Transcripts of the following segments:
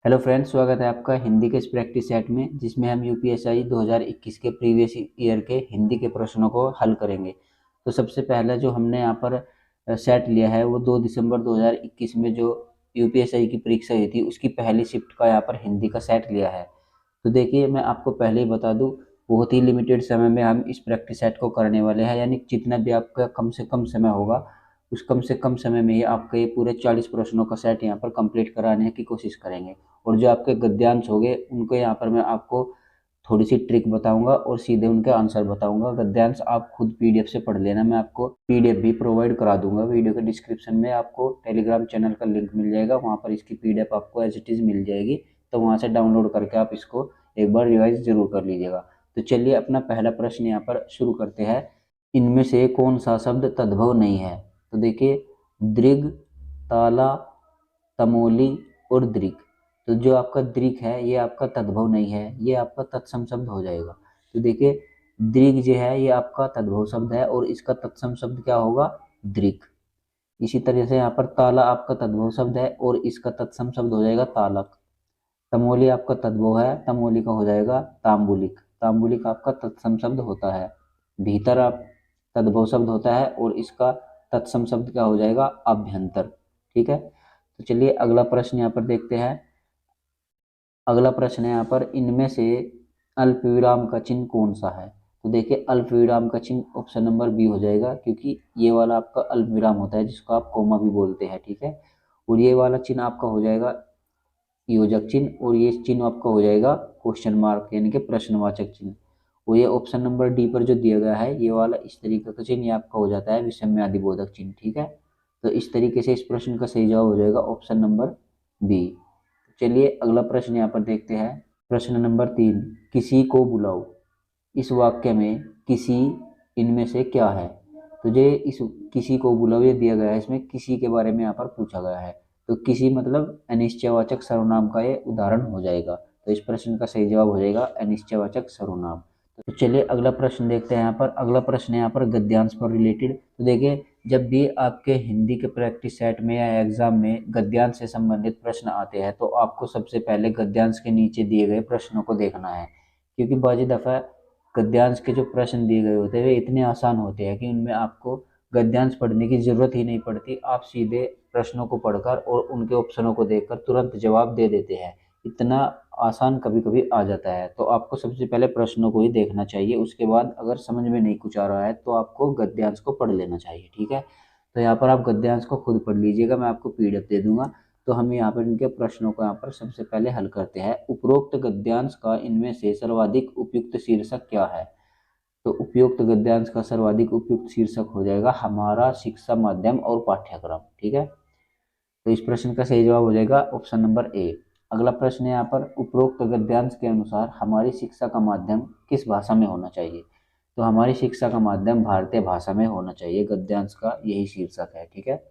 Hello friends, स्वागत है आपका हिंदी के इस प्रैक्टिस सेट में, जिसमें हम यूपीएससी 2021 के प्रीवियस ईयर के हिंदी के प्रश्नों को हल करेंगे। तो सबसे पहला जो हमने यहाँ पर सेट लिया है वो 2 दिसंबर 2021 में जो यूपीएससी की परीक्षा हुई थी उसकी पहली शिफ्ट का यहाँ पर हिंदी का सेट लिया है। तो देखिए, मैं आपको पहले ही बता दूं, बहुत ही लिमिटेड समय में हम इस प्रैक्टिस सेट को करने वाले हैं। यानी जितना भी आपका कम से कम समय होगा, उस कम से कम समय में ही आपके ये पूरे 40 प्रश्नों का सेट यहाँ पर कंप्लीट कराने की कोशिश करेंगे। और जो आपके गद्यांश होंगे उनको यहाँ पर मैं आपको थोड़ी सी ट्रिक बताऊंगा और सीधे उनके आंसर बताऊंगा। गद्यांश आप खुद पीडीएफ से पढ़ लेना, मैं आपको पीडीएफ भी प्रोवाइड करा दूंगा। वीडियो के डिस्क्रिप्शन में आपको टेलीग्राम चैनल का लिंक मिल जाएगा, वहाँ पर इसकी पीडीएफ आपको एज इट इज़ मिल जाएगी। तो वहाँ से डाउनलोड करके आप इसको एक बार रिवाइज जरूर कर लीजिएगा। तो चलिए अपना पहला प्रश्न यहाँ पर शुरू करते हैं। इनमें से कौन सा शब्द तद्भव नहीं है? तो देखिए, दृग, ताला, तमोली और दृक। तो जो आपका दृक है ये आपका तद्भव नहीं है, ये आपका तत्सम शब्द हो जाएगा। तो देखिए, दृग जो है ये आपका तद्भव शब्द है और इसका तत्सम शब्द क्या होगा? दृक। इसी तरह से यहाँ पर ताला आपका तद्भव शब्द है और इसका तत्सम शब्द हो जाएगा तालक। तमोली आपका तद्भव है, तमोली का हो जाएगा तांबुलिक। तांबुलिक आपका तत्सम शब्द होता है। भीतर आप तद्भव शब्द होता है और इसका तत्सम शब्द क्या हो जाएगा? अभ्यंतर। ठीक है। तो चलिए अगला प्रश्न यहाँ पर देखते हैं। अगला प्रश्न है यहाँ पर, इनमें से अल्प विराम का चिन्ह कौन सा है? तो देखिए, अल्प विराम का चिन्ह ऑप्शन नंबर बी हो जाएगा, क्योंकि ये वाला आपका अल्प विराम होता है जिसको आप कोमा भी बोलते हैं। ठीक है। और ये वाला चिन्ह आपका हो जाएगा योजक चिन्ह और ये चिन्ह आपका हो जाएगा क्वेश्चन मार्क, यानी कि प्रश्नवाचक चिन्ह। और ये ऑप्शन नंबर डी पर जो दिया गया है ये वाला इस तरीके का चिन्ह, ये आपका हो जाता है विषम्यादिबोधक चिन्ह। ठीक है। तो इस तरीके से इस प्रश्न का सही जवाब हो जाएगा ऑप्शन नंबर बी। चलिए अगला प्रश्न यहाँ पर देखते हैं। प्रश्न नंबर 3, किसी को बुलाओ। इस वाक्य में किसी इनमें से क्या है? तो ये इस किसी को बुलाओ ये दिया गया है, इसमें किसी के बारे में यहाँ पर पूछा गया है। तो किसी मतलब अनिश्चयवाचक सर्वनाम का ये उदाहरण हो जाएगा। तो इस प्रश्न का सही जवाब हो जाएगा अनिश्चयवाचक सर्वनाम। तो चलिए अगला प्रश्न देखते हैं। यहाँ पर अगला प्रश्न है यहाँ पर गद्यांश पर रिलेटेड। तो देखिए, जब भी आपके हिंदी के प्रैक्टिस सेट में या एग्जाम में गद्यांश से संबंधित प्रश्न आते हैं तो आपको सबसे पहले गद्यांश के नीचे दिए गए प्रश्नों को देखना है, क्योंकि बाजी दफा गद्यांश के जो प्रश्न दिए गए होते हैं वे इतने आसान होते हैं कि उनमें आपको गद्यांश पढ़ने की जरूरत ही नहीं पड़ती। आप सीधे प्रश्नों को पढ़कर और उनके ऑप्शनों को देखकर तुरंत जवाब दे देते हैं। इतना आसान कभी कभी आ जाता है। तो आपको सबसे पहले प्रश्नों को ही देखना चाहिए, उसके बाद अगर समझ में नहीं कुछ आ रहा है तो आपको गद्यांश को पढ़ लेना चाहिए। ठीक है। तो यहाँ पर आप गद्यांश को खुद पढ़ लीजिएगा, मैं आपको पीडीएफ दे दूंगा। तो हम यहाँ पर इनके प्रश्नों को यहाँ पर सबसे पहले हल करते हैं। उपरोक्त गद्यांश का इनमें से सर्वाधिक उपयुक्त शीर्षक क्या है? तो उपयुक्त गद्यांश का सर्वाधिक उपयुक्त शीर्षक हो जाएगा हमारा शिक्षा माध्यम और पाठ्यक्रम। ठीक है। तो इस प्रश्न का सही जवाब हो जाएगा ऑप्शन नंबर ए। अगला प्रश्न है यहाँ पर, उपरोक्त गद्यांश के अनुसार हमारी शिक्षा का माध्यम किस भाषा में होना चाहिए? तो हमारी शिक्षा का माध्यम भारतीय भाषा में होना चाहिए, गद्यांश का यही शीर्षक है। ठीक है।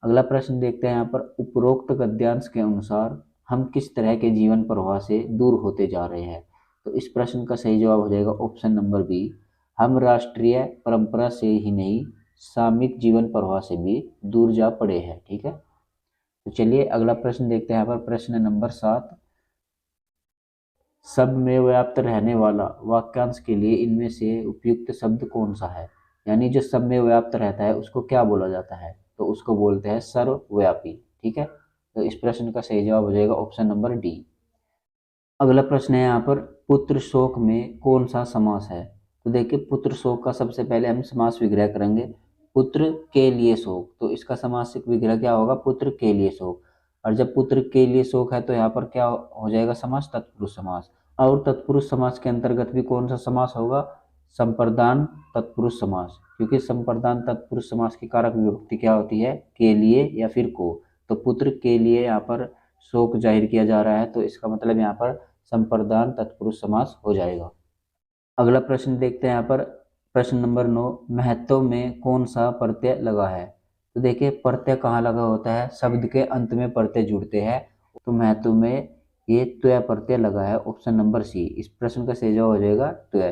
अगला प्रश्न देखते हैं यहाँ पर, उपरोक्त गद्यांश के अनुसार हम किस तरह के जीवन प्रवाह से दूर होते जा रहे हैं? तो इस प्रश्न का सही जवाब हो जाएगा ऑप्शन नंबर बी। हम राष्ट्रीय परंपरा से ही नहीं, सामूहिक जीवन प्रवाह से भी दूर जा पड़े हैं। ठीक है। तो चलिए अगला प्रश्न देखते हैं। यहाँ पर प्रश्न नंबर 7, सब में व्याप्त रहने वाला वाक्यांश के लिए इनमें से उपयुक्त शब्द कौन सा है? यानी जो सब में व्याप्त रहता है उसको क्या बोला जाता है? तो उसको बोलते हैं सर्वव्यापी। ठीक है। तो इस प्रश्न का सही जवाब हो जाएगा ऑप्शन नंबर डी। अगला प्रश्न है यहाँ पर, पुत्र शोक में कौन सा समास है? तो देखिए, पुत्र शोक का सबसे पहले हम समास विग्रह करेंगे। पुत्र के लिए शोक, तो इसका समासिक विग्रह क्या होगा? पुत्र के लिए शोक। और जब पुत्र के लिए शोक है तो यहाँ पर क्या हो जाएगा समास? तत्पुरुष समास। और तत्पुरुष समास के अंतर्गत भी कौन सा समास होगा? संप्रदान तत्पुरुष समास, क्योंकि संप्रदान तत्पुरुष समास की कारक विभक्ति क्या होती है? के लिए या फिर को। तो पुत्र के लिए यहाँ पर शोक जाहिर किया जा रहा है, तो इसका मतलब यहाँ पर संप्रदान तत्पुरुष समास हो जाएगा। अगला प्रश्न देखते हैं यहाँ पर प्रश्न नंबर 9, महत्व में कौन सा प्रत्यय लगा है? तो देखिए, प्रत्यय कहाँ लगा होता है? शब्द के अंत में प्रत्यय जुड़ते हैं, तो महत्व में ये त्वय प्रत्यय लगा है, ऑप्शन नंबर सी। इस प्रश्न का सही जवाब हो जाएगा त्वय।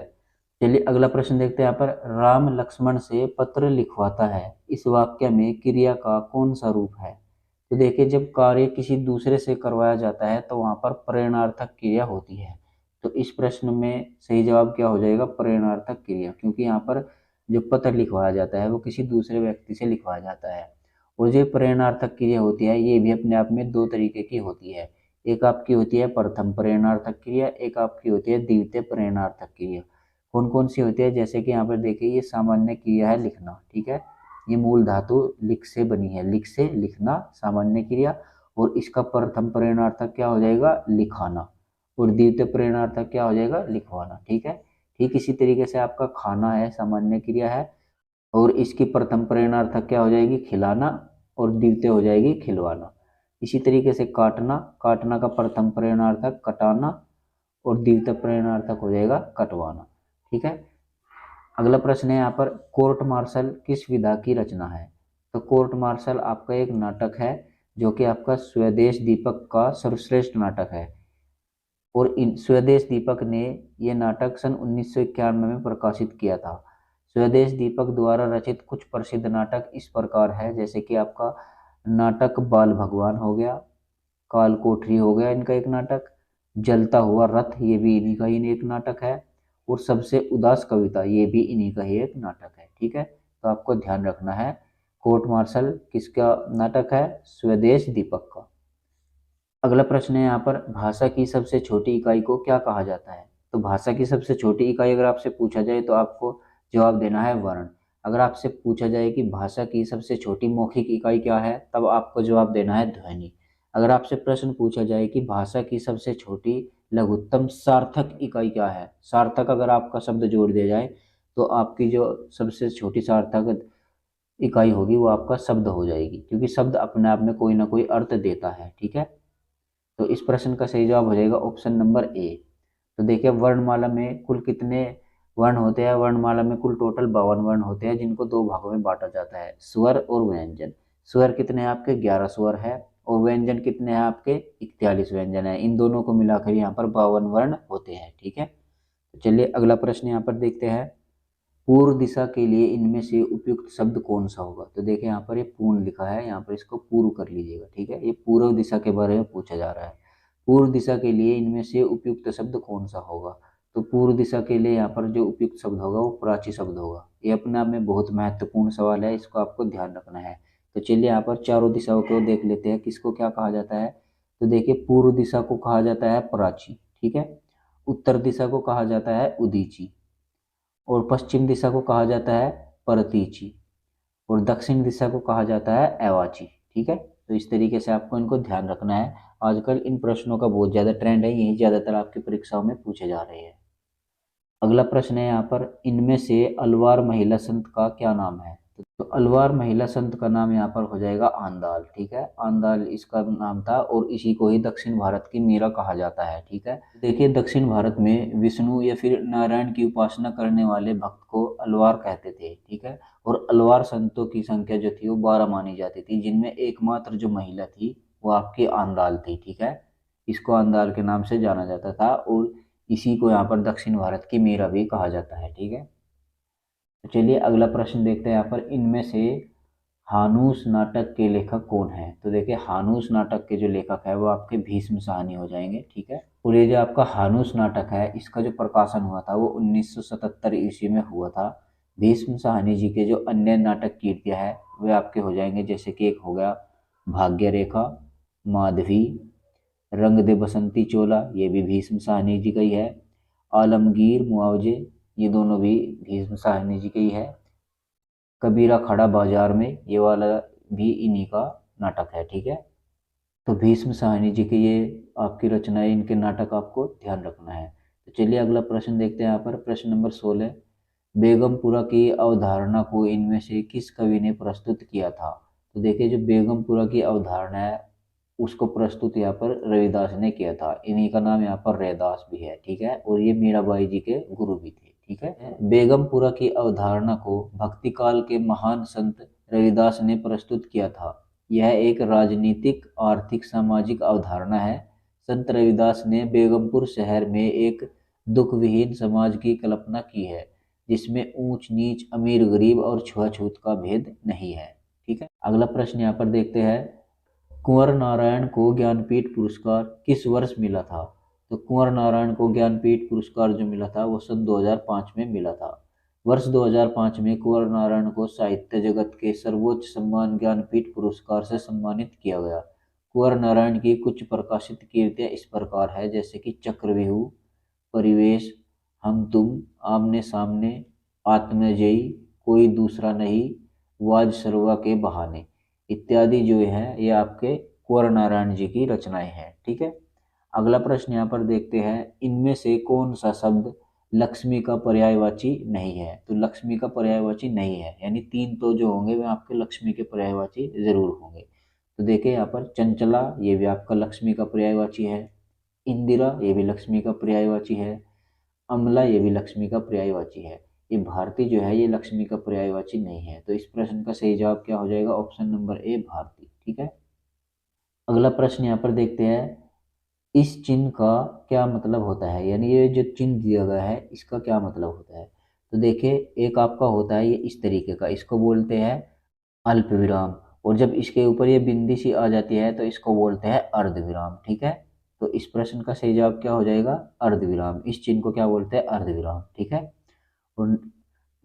चलिए अगला प्रश्न देखते हैं। यहाँ पर राम लक्ष्मण से पत्र लिखवाता है, इस वाक्य में क्रिया का कौन सा रूप है? तो देखिए जब कार्य किसी दूसरे से करवाया जाता है तो वहां पर प्रेरणार्थक क्रिया होती है। तो इस प्रश्न में सही जवाब क्या हो जाएगा, प्रेरणार्थक क्रिया, क्योंकि यहाँ पर जो पत्र लिखवाया जाता है वो किसी दूसरे व्यक्ति से लिखवाया जाता है। और जो प्रेरणार्थक क्रिया होती है ये भी अपने आप में दो तरीके की होती है। एक आपकी होती है प्रथम प्रेरणार्थक क्रिया, एक आपकी होती है द्वितीय प्रेरणार्थक क्रिया। कौन कौन सी होती है, जैसे कि यहाँ पर देखिए ये सामान्य क्रिया है लिखना, ठीक है, ये मूल धातु लिख से बनी है, लिख से लिखना सामान्य क्रिया। और इसका प्रथम प्रेरणार्थक क्या हो जाएगा, लिखाना। और द्वितीय प्रेरणार्थक क्या हो जाएगा, लिखवाना, ठीक है। ठीक इसी तरीके से आपका खाना है सामान्य क्रिया है, और इसकी प्रथम प्रेरणार्थक क्या हो जाएगी, खिलाना, और द्वितीय हो जाएगी खिलवाना। इसी तरीके से काटना, काटना का प्रथम प्रेरणार्थक कटाना, और द्वितीय प्रेरणार्थक हो जाएगा कटवाना, ठीक है। अगला प्रश्न है यहाँ पर, कोर्ट मार्शल किस विधा की रचना है। तो कोर्ट मार्शल आपका एक नाटक है जो कि आपका स्वदेश दीपक का सर्वश्रेष्ठ नाटक है। और इन स्वदेश दीपक ने यह नाटक सन 1991 में प्रकाशित किया था। स्वदेश दीपक द्वारा रचित कुछ प्रसिद्ध नाटक इस प्रकार है, जैसे कि आपका नाटक बाल भगवान हो गया, काल कोठरी हो गया इनका एक नाटक, जलता हुआ रथ ये भी इन्हीं का ही एक नाटक है, और सबसे उदास कविता ये भी इन्हीं का ही एक नाटक है, ठीक है। तो आपको ध्यान रखना है कोर्ट मार्शल किसका नाटक है, स्वदेश दीपक का। अगला प्रश्न है यहाँ पर, भाषा की सबसे छोटी इकाई को क्या कहा जाता है। तो भाषा की सबसे छोटी इकाई अगर आपसे पूछा जाए तो आपको जवाब देना है वर्ण। अगर आपसे पूछा जाए कि भाषा की सबसे छोटी मौखिक इकाई क्या है, तब आपको जवाब देना है ध्वनि। अगर आपसे प्रश्न पूछा जाए कि भाषा की सबसे छोटी लघुत्तम सार्थक इकाई क्या है, सार्थक अगर आपका शब्द जोड़ दिया जाए तो आपकी जो सबसे छोटी सार्थक इकाई होगी वो आपका शब्द हो जाएगी, क्योंकि शब्द अपने आप में कोई ना कोई अर्थ देता है, ठीक है। तो इस प्रश्न का सही जवाब हो जाएगा ऑप्शन नंबर ए। तो देखिए वर्णमाला में कुल कितने वर्ण होते हैं, वर्णमाला में कुल टोटल 52 वर्ण होते हैं, जिनको दो भागों में बांटा जाता है, स्वर और व्यंजन। स्वर कितने हैं आपके, 11 स्वर है, और व्यंजन कितने हैं आपके, 41 व्यंजन है। इन दोनों को मिलाकर यहाँ पर 52 वर्ण होते हैं, ठीक है। तो चलिए अगला प्रश्न यहाँ पर देखते हैं, पूर्व दिशा के लिए इनमें से उपयुक्त शब्द कौन सा होगा। तो देखिए यहाँ पर ये पूर्ण लिखा है, यहाँ पर इसको पूर्व कर लीजिएगा, ठीक है। ये पूर्व दिशा के बारे में पूछा जा रहा है। पूर्व दिशा के लिए इनमें से उपयुक्त शब्द कौन सा होगा। तो पूर्व दिशा के लिए यहाँ पर जो उपयुक्त शब्द होगा वो प्राची शब्द होगा। ये अपने आप में बहुत महत्वपूर्ण सवाल है, इसको आपको ध्यान रखना है। तो चलिए यहाँ पर चारों दिशाओं को देख लेते हैं, किसको क्या कहा जाता है। तो देखिए पूर्व दिशा को कहा जाता है प्राची, ठीक है। उत्तर दिशा को कहा जाता है उदीची, और पश्चिम दिशा को कहा जाता है परतीची, और दक्षिण दिशा को कहा जाता है एवाची, ठीक है। तो इस तरीके से आपको इनको ध्यान रखना है। आजकल इन प्रश्नों का बहुत ज़्यादा ट्रेंड है, यही ज़्यादातर आपकी परीक्षाओं में पूछे जा रहे हैं। अगला प्रश्न है यहाँ पर, इनमें से अलवार महिला संत का क्या नाम है। तो अलवार महिला संत का नाम यहाँ पर हो जाएगा आंदाल, ठीक है। आंदाल इसका नाम था, और इसी को ही दक्षिण भारत की मीरा कहा जाता है, ठीक है। देखिए दक्षिण भारत में विष्णु या फिर नारायण की उपासना करने वाले भक्त को अलवार कहते थे, ठीक है। और अलवार संतों की संख्या जो थी वो 12 मानी जाती थी, जिनमें एकमात्र जो महिला थी वो आपकी आंदाल थी, ठीक है। इसको आंदाल के नाम से जाना जाता था, और इसी को यहाँ पर दक्षिण भारत की मीरा भी कहा जाता है, ठीक है। तो चलिए अगला प्रश्न देखते हैं यहाँ पर, इनमें से हानूस नाटक के लेखक कौन है। तो देखिए हानूस नाटक के जो लेखक है वो आपके भीष्म साहनी हो जाएंगे, ठीक है। और ये जो आपका हानूस नाटक है इसका जो प्रकाशन हुआ था वो 1977 ईस्वी में हुआ था। भीष्म साहनी जी के जो अन्य नाटक कीर्तियाँ है वे आपके हो जाएंगे, जैसे कि एक हो गया भाग्य रेखा, माधवी, रंग दे बसंती चोला, ये भी भीष्म साहनी जी का ही है। आलमगीर, मुआवजे, ये दोनों भी भीष्म साहनी जी के ही है। कबीरा खड़ा बाजार में, ये वाला भी इन्हीं का नाटक है, ठीक है। तो भीष्म साहनी जी के ये आपकी रचनाएं, इनके नाटक आपको ध्यान रखना है। तो चलिए अगला प्रश्न देखते हैं यहाँ पर, प्रश्न नंबर 16, बेगमपुरा की अवधारणा को इनमें से किस कवि ने प्रस्तुत किया था। तो देखिए जो बेगमपुरा की अवधारणा है उसको प्रस्तुत यहाँ पर रविदास ने किया था, इन्हीं का नाम यहाँ पर रैदास भी है, ठीक है। और ये मीराबाई जी के गुरु भी थे, ठीक है। बेगमपुरा की अवधारणा को भक्ति काल के महान संत रविदास ने प्रस्तुत किया था। यह एक राजनीतिक, आर्थिक, सामाजिक अवधारणा है। संत रविदास ने बेगमपुर शहर में एक दुख विहीन समाज की कल्पना की है, जिसमें ऊंच नीच, अमीर गरीब और छुआछूत का भेद नहीं है, ठीक है। अगला प्रश्न यहाँ पर देखते हैं, कुंवर नारायण को ज्ञानपीठ पुरस्कार किस वर्ष मिला था? तो कुंवर नारायण को ज्ञानपीठ पुरस्कार जो मिला था वो सन 2005 में मिला था। वर्ष 2005 में कुंवर नारायण को साहित्य जगत के सर्वोच्च सम्मान ज्ञानपीठ पुरस्कार से सम्मानित किया गया। कुंवर नारायण की कुछ प्रकाशित कृतियां इस प्रकार है, जैसे कि चक्रव्यूह, परिवेश, हम तुम, आमने सामने, आत्मजयी, कोई दूसरा नहीं, वाज सरवा के बहाने इत्यादि जो है ये आपके कुंवर नारायण जी की रचनाएं हैं। ठीक है। अगला प्रश्न यहाँ पर देखते हैं, इनमें से कौन सा शब्द लक्ष्मी का पर्यायवाची नहीं है? तो लक्ष्मी का पर्यायवाची नहीं है, यानी तीन तो जो होंगे वे आपके लक्ष्मी के पर्यायवाची जरूर होंगे। तो देखिए यहाँ पर चंचला ये भी आपका लक्ष्मी का पर्यायवाची है, इंदिरा ये भी लक्ष्मी का पर्यायवाची है, अमला ये भी लक्ष्मी का पर्यायवाची है। ये भारती जो है ये लक्ष्मी का पर्यायवाची नहीं है। तो इस प्रश्न का सही जवाब क्या हो जाएगा? ऑप्शन नंबर ए भारती। ठीक है। अगला प्रश्न यहाँ पर देखते हैं, इस चिन्ह का क्या मतलब होता है, यानी ये जो चिन्ह दिया गया है इसका क्या मतलब होता है? तो देखिए एक आपका होता है ये इस तरीके का, इसको बोलते हैं अल्प विराम, और जब इसके ऊपर ये बिंदी सी आ जाती है तो इसको बोलते हैं अर्ध विराम। ठीक है। तो इस प्रश्न का सही जवाब क्या हो जाएगा? अर्ध विराम। इस चिन्ह को क्या बोलते हैं? अर्ध विराम। ठीक है। और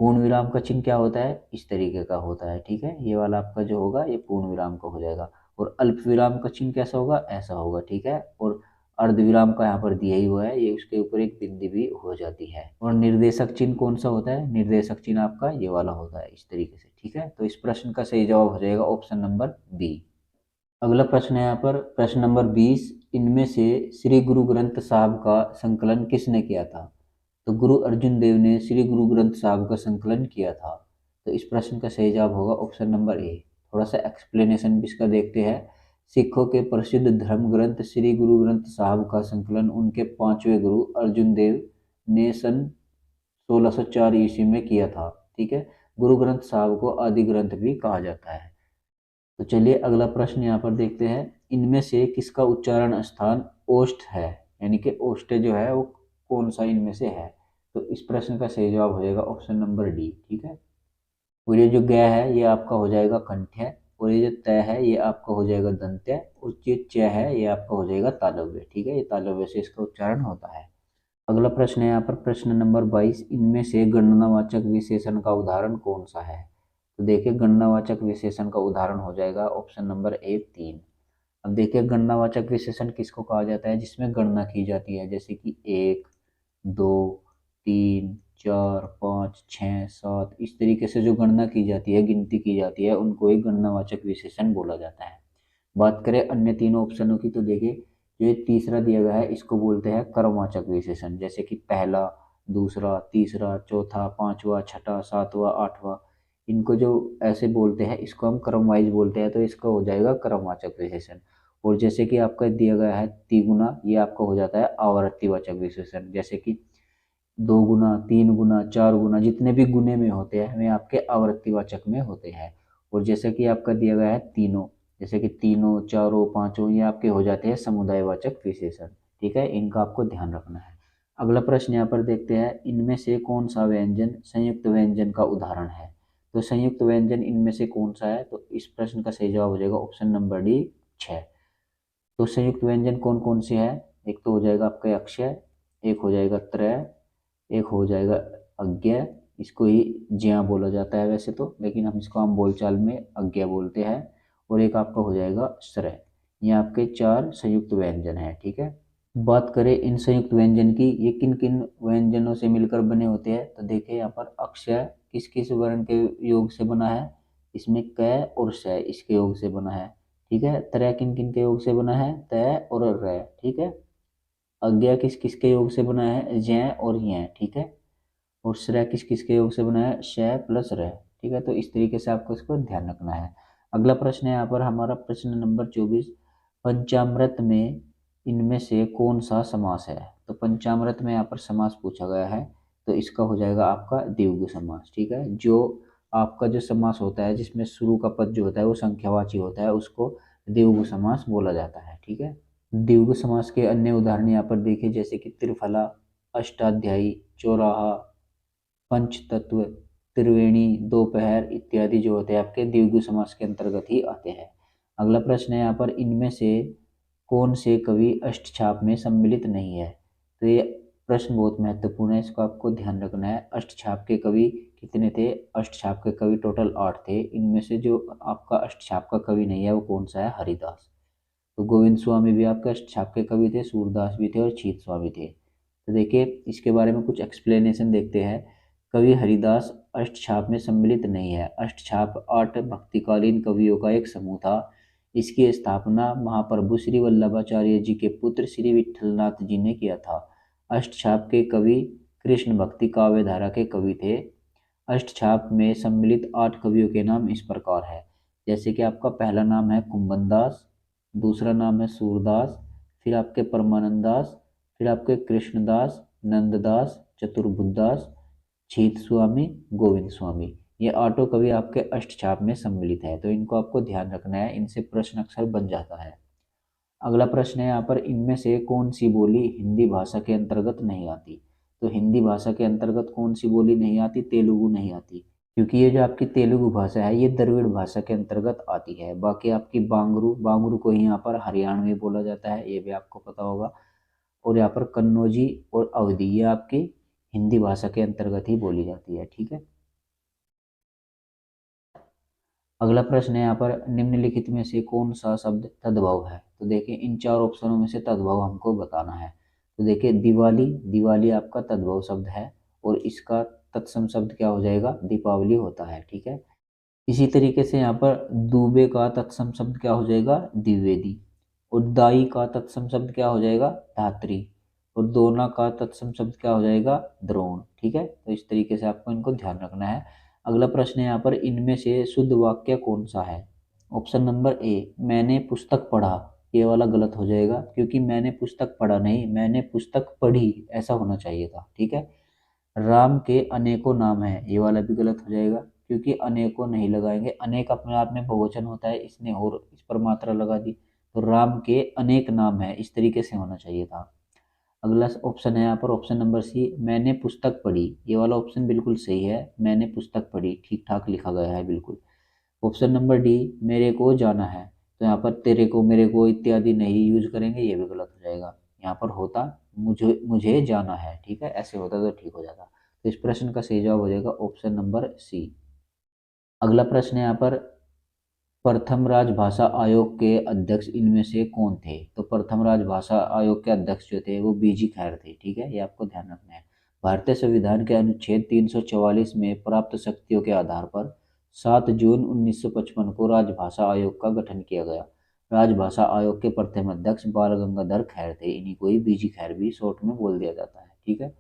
पूर्ण विराम का चिन्ह क्या होता है? इस तरीके का होता है। ठीक है। ये वाला आपका जो होगा ये पूर्ण विराम का हो जाएगा। और अल्प विराम का चिन्ह कैसा होगा? ऐसा होगा। ठीक है। और अर्ध विराम का यहाँ पर दिया ही हुआ है, ये उसके ऊपर एक बिंदी भी हो जाती है। और निर्देशक चिन्ह कौन सा होता है? निर्देशक चिन्ह आपका ये वाला होता है इस तरीके से। ठीक है। तो इस प्रश्न का सही जवाब हो जाएगा ऑप्शन नंबर बी। अगला प्रश्न है यहाँ पर प्रश्न नंबर 20, इनमें से श्री गुरु ग्रंथ साहब का संकलन किसने किया था? तो गुरु अर्जुन देव ने श्री गुरु ग्रंथ साहब का संकलन किया था। तो इस प्रश्न का सही जवाब होगा ऑप्शन नंबर ए। थोड़ा सा एक्सप्लेनेशन भी इसका देखते हैं। सिखों के प्रसिद्ध धर्म ग्रंथ श्री गुरु ग्रंथ साहब का संकलन उनके पांचवें गुरु अर्जुन देव ने सन 1604 ईस्वी में किया था। ठीक है। गुरु ग्रंथ साहब को आदि ग्रंथ भी कहा जाता है। तो चलिए अगला प्रश्न यहाँ पर देखते हैं, इनमें से किसका उच्चारण स्थान ओष्ठ है, यानी कि ओष्ठ जो है वो कौन सा इनमें से है? तो इस प्रश्न का सही जवाब हो जाएगा ऑप्शन नंबर डी। ठीक है। और ये जो गय है ये आपका हो जाएगा कंठ्य, और ये जो तय है ये आपका हो जाएगा दंत्य, और जो च है ये आपका हो जाएगा तालव्य। ठीक है। ये तालव्य से इसका उच्चारण होता है। अगला प्रश्न है यहाँ पर प्रश्न नंबर 22, इनमें से गणनावाचक विशेषण का उदाहरण कौन सा है? तो देखिए गणनावाचक विशेषण का उदाहरण हो जाएगा ऑप्शन नंबर ए 3। अब देखिए गणनावाचक विशेषण किसको कहा जाता है? जिसमें गणना की जाती है, जैसे कि 1, 2, 3, 4, 5, 6, 7 इस तरीके से जो गणना की जाती है, गिनती की जाती है, उनको एक गणनावाचक विशेषण बोला जाता है। बात करें अन्य तीनों ऑप्शनों की, तो देखिए जो ये तीसरा दिया गया है इसको बोलते हैं क्रमवाचक विशेषण, जैसे कि पहला, दूसरा, तीसरा, चौथा, पांचवा, छठा, सातवां, आठवां, इनको जो ऐसे बोलते हैं इसको हम क्रम वाइज बोलते हैं, तो इसका हो जाएगा क्रमवाचक विशेषण। और जैसे कि आपका दिया गया है तिगुना, ये आपका हो जाता है आवर्तीवाचक विशेषण, जैसे कि 2 गुना, 3 गुना, 4 गुना, जितने भी गुने में होते हैं वे आपके आवर्तीवाचक में होते हैं। और जैसे कि आपका दिया गया है तीनों, जैसे कि तीनों, चारों, पांचों, ये आपके हो जाते हैं समुदायवाचक विशेषण। ठीक है। इनका आपको ध्यान रखना है। अगला प्रश्न यहाँ पर देखते हैं, इनमें से कौन सा व्यंजन संयुक्त व्यंजन का उदाहरण है? तो संयुक्त व्यंजन इनमें से कौन सा है? तो इस प्रश्न का सही जवाब हो जाएगा ऑप्शन नंबर डी 6। तो संयुक्त व्यंजन कौन कौन से है? एक तो हो जाएगा आपका अक्षय, एक हो जाएगा त्रय, एक हो जाएगा अज्ञा, इसको ही ज्या बोला जाता है वैसे तो, लेकिन हम इसको हम बोलचाल में अज्ञा बोलते हैं, और एक आपका हो जाएगा श्रय। ये आपके 4 संयुक्त व्यंजन है। ठीक है। बात करें इन संयुक्त व्यंजन की, ये किन किन व्यंजनों से मिलकर बने होते हैं? तो देखिए यहाँ पर अक्षय किस किस वर्ण के योग से बना है? इसमें क और श इसके योग से बना है। ठीक है। त्रय किन किन के योग से बना है? तय और र। ठीक है। अज्ञा किस किस के योग से बना है? जय और य। ठीक है। और श्रय किस किस के योग से बना है? श प्लस र। ठीक है। तो इस तरीके से आपको इसको ध्यान रखना है। अगला प्रश्न है यहाँ पर हमारा प्रश्न नंबर 24, पंचामृत में इनमें से कौन सा समास है? तो पंचामृत में यहाँ पर समास पूछा गया है, तो इसका हो जाएगा आपका द्विगु समास। ठीक है। जो आपका जो समास होता है जिसमें शुरू का पद जो होता है वो संख्यावाची होता है, उसको द्विगु समास बोला जाता है। ठीक है। द्विगु समास के अन्य उदाहरण यहाँ पर देखिए, जैसे कि त्रिफला, अष्टाध्यायी, चौराहा, पंचतत्व, त्रिवेणी, दोपहर इत्यादि जो होते हैं आपके द्विगु समास के अंतर्गत ही आते हैं। अगला प्रश्न है यहाँ पर, इनमें से कौन से कवि अष्टछाप में सम्मिलित नहीं है? तो ये प्रश्न बहुत महत्वपूर्ण है, इसको आपको ध्यान रखना है। अष्टछाप के कवि कितने थे? अष्टछाप के कवि टोटल 8 थे। इनमें से जो आपका अष्टछाप का कवि नहीं है वो कौन सा है? हरिदास। तो गोविंद स्वामी भी आपके अष्टछाप के कवि थे, सूरदास भी थे और छीत स्वामी थे। तो देखिए इसके बारे में कुछ एक्सप्लेनेशन देखते हैं। कवि हरिदास अष्टछाप में सम्मिलित नहीं है। अष्टछाप 8 भक्तिकालीन कवियों का एक समूह था। इसकी स्थापना महाप्रभु श्री वल्लभाचार्य जी के पुत्र श्री विठलनाथ जी ने किया था। अष्टछाप के कवि कृष्ण भक्ति काव्य धारा के कवि थे। अष्टछाप में सम्मिलित 8 कवियों के नाम इस प्रकार है, जैसे कि आपका पहला नाम है कुंभन दास, दूसरा नाम है सूरदास, फिर आपके परमानंद दास, फिर आपके कृष्णदास, नंददास, चतुर्बुद्धदास, छीत स्वामी, गोविंद स्वामी। ये आठों कवि आपके अष्टछाप में सम्मिलित है, तो इनको आपको ध्यान रखना है, इनसे प्रश्न अक्सर बन जाता है। अगला प्रश्न है यहाँ पर, इनमें से कौन सी बोली हिंदी भाषा के अंतर्गत नहीं आती? तो हिंदी भाषा के अंतर्गत कौन सी बोली नहीं आती? तेलुगु नहीं आती, क्योंकि ये जो आपकी तेलुगु भाषा है ये द्रविड़ भाषा के अंतर्गत आती है। बाकी आपकी बांगरू, बांगरू को ही यहाँ पर हरियाणवी बोला जाता है, ये भी आपको पता होगा। और यहाँ पर कन्नौजी और अवधी ये आपकी हिंदी भाषा के अंतर्गत ही बोली जाती है, ठीक है। अगला प्रश्न है यहाँ पर, निम्नलिखित में से कौन सा शब्द तद्भव है? तो देखिए इन 4 ऑप्शनों में से तद्भव हमको बताना है। तो देखिए दिवाली, दिवाली आपका तद्भव शब्द है और इसका तत्सम शब्द क्या हो जाएगा? दीपावली होता है, ठीक है। इसी तरीके से यहाँ पर दूबे का तत्सम शब्द क्या हो जाएगा? द्विवेदी। और दाई का तत्सम शब्द क्या हो जाएगा? धात्री। और दोना का तत्सम शब्द क्या हो जाएगा? द्रोण, ठीक है। तो इस तरीके से आपको इनको ध्यान रखना है। अगला प्रश्न है यहाँ पर, इनमें से शुद्ध वाक्य कौन सा है? ऑप्शन नंबर ए, मैंने पुस्तक पढ़ा, ये वाला गलत हो जाएगा, क्योंकि मैंने पुस्तक पढ़ा नहीं, मैंने पुस्तक पढ़ी ऐसा होना चाहिए था, ठीक है। राम के अनेकों नाम हैं, ये वाला भी गलत हो जाएगा, क्योंकि अनेकों नहीं लगाएंगे, अनेक अपने आप में बहुवचन होता है, इसने और इस पर मात्रा लगा दी, तो राम के अनेक नाम है, इस तरीके से होना चाहिए था। अगला ऑप्शन है यहाँ पर ऑप्शन नंबर सी, मैंने पुस्तक पढ़ी, ये वाला ऑप्शन बिल्कुल सही है, मैंने पुस्तक पढ़ी ठीक ठाक लिखा गया है बिल्कुल। ऑप्शन नंबर डी, मेरे को जाना है, तो यहाँ पर तेरे को, मेरे को इत्यादि नहीं यूज करेंगे, ये भी गलत हो जाएगा। यहाँ पर होता मुझे, मुझे जाना है, ठीक है, ऐसे होता तो ठीक हो जाता। तो इस प्रश्न का सही जवाब हो जाएगा ऑप्शन नंबर सी। अगला प्रश्न है यहाँ पर, प्रथम राजभाषा आयोग के अध्यक्ष इनमें से कौन थे? तो प्रथम राजभाषा आयोग के अध्यक्ष जो थे वो बीजी खैर थे, ठीक है, ये आपको ध्यान रखना है। भारतीय संविधान के अनुच्छेद 344 में प्राप्त शक्तियों के आधार पर 7 जून 1955 को राजभाषा आयोग का गठन किया गया। राजभाषा आयोग के प्रथम अध्यक्ष बाल गंगाधर खैर थे, इन्हीं को ही बीजी खैर भी शॉर्ट में बोल दिया जाता है, ठीक है।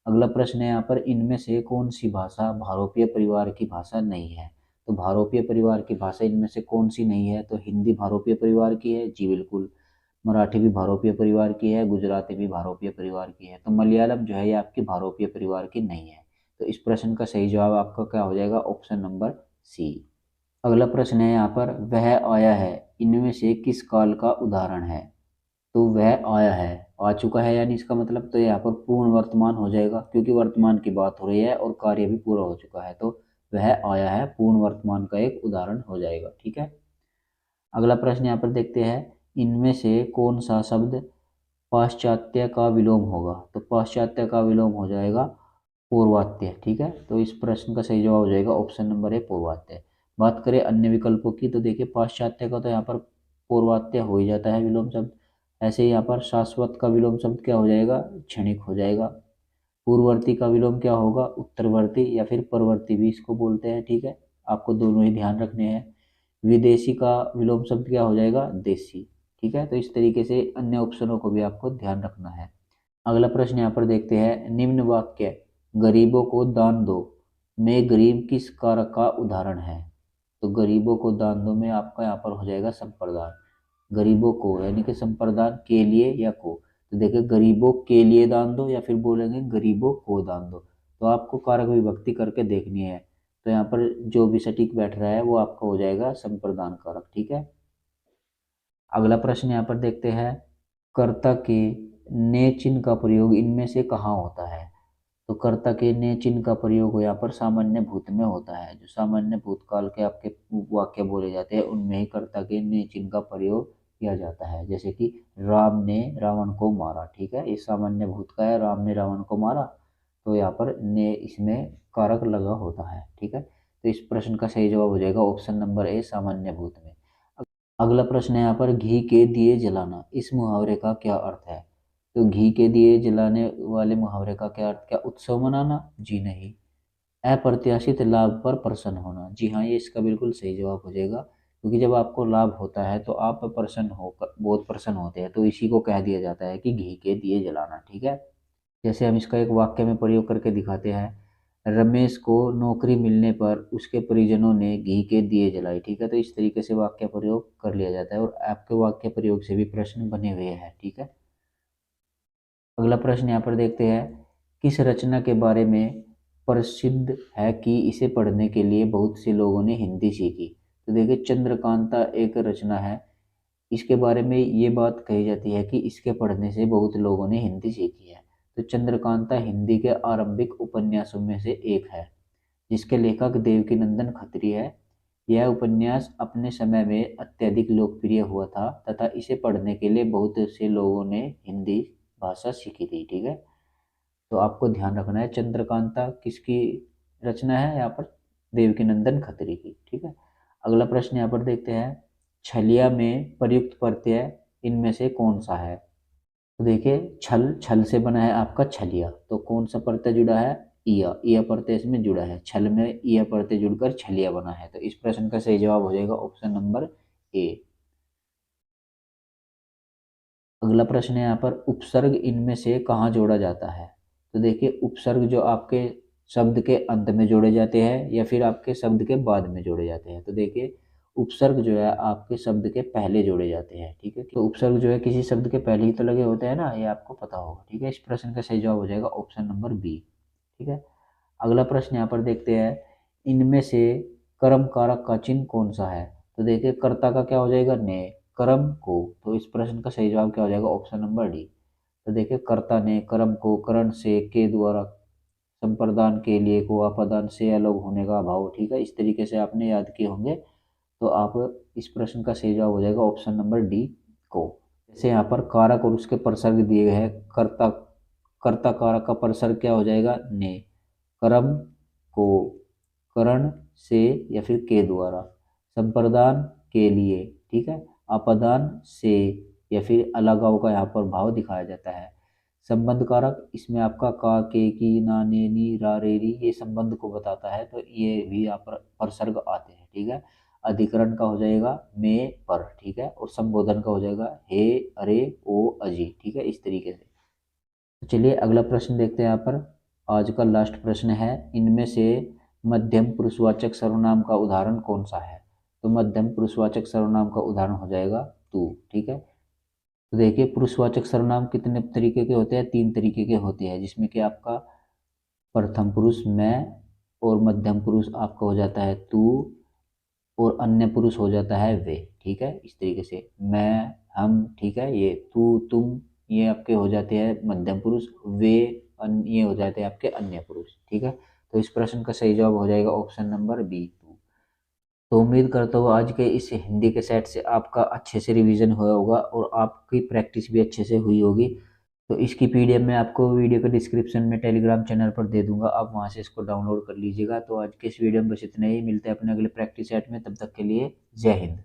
अगला प्रश्न है यहाँ पर, इनमें से कौन सी भाषा भारोपीय परिवार की भाषा नहीं है? तो भारोपीय परिवार की भाषा इनमें से कौन सी नहीं है? तो हिंदी भारोपीय परिवार की है, जी बिल्कुल। मराठी भी भारोपीय परिवार की है, गुजराती भी भारोपीय परिवार की है। तो मलयालम जो है ये आपकी भारोपीय परिवार की नहीं है। तो इस प्रश्न का सही जवाब आपका क्या हो जाएगा? Option number C. अगला प्रश्न है यहाँ पर, वह आया है इनमें से किस काल का उदाहरण है? तो वह आया है, आ चुका है यानी इसका मतलब तो यहाँ पर पूर्ण वर्तमान हो जाएगा, क्योंकि वर्तमान की बात हो रही है और कार्य भी पूरा हो चुका है, तो वह आया है पूर्ण वर्तमान का एक उदाहरण हो जाएगा, ठीक है। अगला प्रश्न यहाँ पर देखते हैं, इनमें से कौन सा शब्द पाश्चात्य का विलोम होगा? तो पाश्चात्य का विलोम हो जाएगा पूर्वात्य, ठीक है। तो इस प्रश्न का सही जवाब हो जाएगा ऑप्शन नंबर ए, पूर्वात्य। बात करें अन्य विकल्पों की, तो देखिए पाश्चात्य का तो यहाँ पर पूर्वात्य हो ही जाता है विलोम शब्द। ऐसे ही यहाँ पर शाश्वत का विलोम शब्द क्या हो जाएगा? क्षणिक हो जाएगा। पूर्ववर्ती का विलोम क्या होगा? उत्तरवर्ती या फिर परवर्ती भी इसको बोलते हैं, ठीक है। आपको दोनों ही ध्यान रखने हैं। विदेशी का विलोम शब्द क्या हो जाएगा? देशी, ठीक है। तो इस तरीके से अन्य ऑप्शनों को भी आपको ध्यान रखना है। अगला प्रश्न यहाँ पर देखते हैं, निम्न वाक्य गरीबों को दान दो में गरीब किस कारक का उदाहरण है? तो गरीबों को दान दो में आपका यहाँ पर हो जाएगा संप्रदान। गरीबों को यानी कि संप्रदान के लिए या को, तो देखिए गरीबों के लिए दान दो या फिर बोलेंगे गरीबों को दान दो, तो आपको कारक विभक्ति करके देखनी है। तो यहाँ पर जो भी सटीक बैठ रहा है वो आपका हो जाएगा संप्रदान कारक, ठीक है। अगला प्रश्न यहाँ पर देखते हैं, कर्ता के ने चिन्ह का प्रयोग इनमें से कहाँ होता है? तो कर्ता के ने चिन्ह का प्रयोग यहाँ पर सामान्य भूत में होता है। जो सामान्य भूतकाल के आपके वाक्य बोले जाते हैं उनमें ही कर्ता के ने चिन्ह का प्रयोग किया जाता है। जैसे कि राम ने रावण को मारा, ठीक है, ये सामान्य भूत का है, राम ने रावण को मारा, तो यहाँ पर ने इसमें कारक लगा होता है, ठीक है। तो इस प्रश्न का सही जवाब हो जाएगा ऑप्शन नंबर ए, सामान्य भूत में। अगला प्रश्न है यहाँ पर, घी के दिए जलाना, इस मुहावरे का क्या अर्थ है? तो घी के दिए जलाने वाले मुहावरे का क्या अर्थ, क्या उत्सव मनाना? जी नहीं। अप्रत्याशित लाभ पर प्रसन्न होना, जी हाँ, ये इसका बिल्कुल सही जवाब हो जाएगा, क्योंकि जब आपको लाभ होता है तो आप प्रसन्न होकर बहुत प्रसन्न होते हैं, तो इसी को कह दिया जाता है कि घी के दिए जलाना, ठीक है। जैसे हम इसका एक वाक्य में प्रयोग करके दिखाते हैं, रमेश को नौकरी मिलने पर उसके परिजनों ने घी के दिए जलाए, ठीक है। तो इस तरीके से वाक्य प्रयोग कर लिया जाता है और आपके वाक्य प्रयोग से भी प्रश्न बने हुए हैं, ठीक है। अगला प्रश्न यहाँ पर देखते हैं, किस रचना के बारे में प्रसिद्ध है कि इसे पढ़ने के लिए बहुत से लोगों ने हिंदी सीखी? तो देखिए, चंद्रकांता एक रचना है, इसके बारे में ये बात कही जाती है कि इसके पढ़ने से बहुत लोगों ने हिंदी सीखी है। तो चंद्रकांता हिंदी के आरंभिक उपन्यासों में से एक है, जिसके लेखक देवकीनंदन खत्री है। यह उपन्यास अपने समय में अत्यधिक लोकप्रिय हुआ था तथा इसे पढ़ने के लिए बहुत से लोगों ने हिंदी भाषा सीखी थी, ठीक है। तो आपको ध्यान रखना है, चंद्रकांता किसकी रचना है यहाँ पर? देवकीनंदन खत्री की, ठीक है। अगला प्रश्न यहाँ पर देखते हैं, छलिया में प्रयुक्त प्रत्यय इनमें से कौन सा है? तो देखिए, छल, छल से बना है आपका छलिया, तो कौन सा प्रत्यय जुड़ा है? ईया प्रत्यय इसमें जुड़ा है, छल में ईया प्रत्यय जुड़कर छलिया बना है। तो इस प्रश्न का सही जवाब हो जाएगा ऑप्शन नंबर ए। अगला प्रश्न है यहाँ पर, उपसर्ग इनमें से कहाँ जोड़ा जाता है? तो देखिए, उपसर्ग जो आपके शब्द के अंत में जोड़े जाते हैं या फिर आपके शब्द के बाद में जोड़े जाते हैं? तो देखिए, उपसर्ग जो है आपके शब्द के पहले जोड़े जाते हैं, ठीक है। तो उपसर्ग जो है किसी शब्द के पहले ही तो लगे होते हैं ना, ये आपको पता होगा, ठीक है। इस प्रश्न का सही जवाब हो जाएगा ऑप्शन नंबर बी, ठीक है। अगला प्रश्न यहाँ पर देखते हैं, इनमें से कर्म कारक का चिन्ह कौन सा है? तो देखिए, कर्ता का क्या हो जाएगा? ने, कर्म को, तो इस प्रश्न का सही जवाब क्या हो जाएगा? Option number D. तो देखिए, कर्ता ने कर्म को करण से के द्वारा संप्रदान के लिए को अपादान से अलग होने का अभाव, ठीक है। इस तरीके से आपने याद किए होंगे, तो आप इस प्रश्न का सही जवाब हो जाएगा ऑप्शन नंबर डी को। जैसे यहाँ पर कारक और उसके प्रसर्ग दिए गए हैं, कर्ता, कर्ता कारक का प्रसर्ग क्या हो जाएगा? ने, कर्म को करण से या फिर के द्वारा, संप्रदान के लिए, ठीक है, अपादान से या फिर अलगाव का यहाँ पर भाव दिखाया जाता है। संबंध कारक इसमें आपका का, के, की, ना, ने, नी, रा, रे, री, ये संबंध को बताता है, तो ये भी यहाँ पर प्रसर्ग आते हैं, ठीक है। अधिकरण का हो जाएगा में पर, ठीक है, और संबोधन का हो जाएगा हे, अरे, ओ, अजी, ठीक है, इस तरीके से। तो चलिए अगला प्रश्न देखते हैं यहाँ पर। आज का लास्ट प्रश्न है, इनमें से मध्यम पुरुषवाचक सर्वनाम का उदाहरण कौन सा है? तो मध्यम पुरुषवाचक सर्वनाम का उदाहरण हो जाएगा तू, ठीक है। तो देखिए, पुरुषवाचक सर्वनाम कितने तरीके के होते हैं? 3 तरीके के होते हैं, जिसमें कि आपका प्रथम पुरुष मैं, और मध्यम पुरुष आपका हो जाता है तू, और अन्य पुरुष हो जाता है वे, ठीक है। इस तरीके से मैं, हम, ठीक है, ये तू, तुम, ये आपके हो जाते हैं मध्यम पुरुष, वे, ये हो जाते हैं आपके अन्य पुरुष, ठीक है। तो इस प्रश्न का सही जवाब हो जाएगा ऑप्शन नंबर बी, टू। तो उम्मीद करता हूँ आज के इस हिंदी के सेट से आपका अच्छे से रिवीजन हुआ होगा और आपकी प्रैक्टिस भी अच्छे से हुई होगी। तो इसकी पीडीएफ मैं आपको वीडियो के डिस्क्रिप्शन में टेलीग्राम चैनल पर दे दूंगा, आप वहां से इसको डाउनलोड कर लीजिएगा। तो आज के इस वीडियो में बस इतना ही, मिलते हैं अपने अगले प्रैक्टिस सेट में, तब तक के लिए जय हिंद।